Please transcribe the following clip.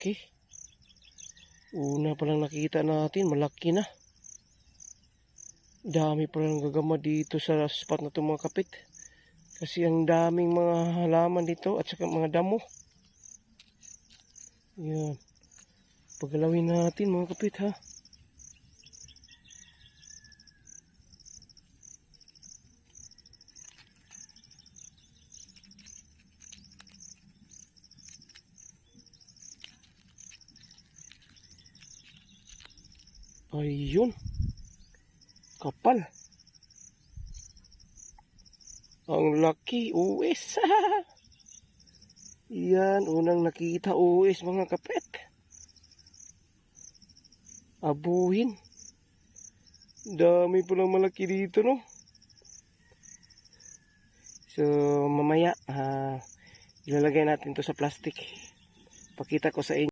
laki. Una pa lang nakita natin, malaki na. Dami pa lang gagama dito sa spot na ito mga kapit. Kasi ang daming mga halaman dito at saka mga damo. Yan. Pagalawin natin mga kapit ha. Ayun. Kapal. Ang laki. Uwis. Yan. Unang nakita uwis mga kapit. Abuhin. Dami palang malaki dito no. So mamaya ilalagay natin to sa plastic. Pakita ko sa inyo.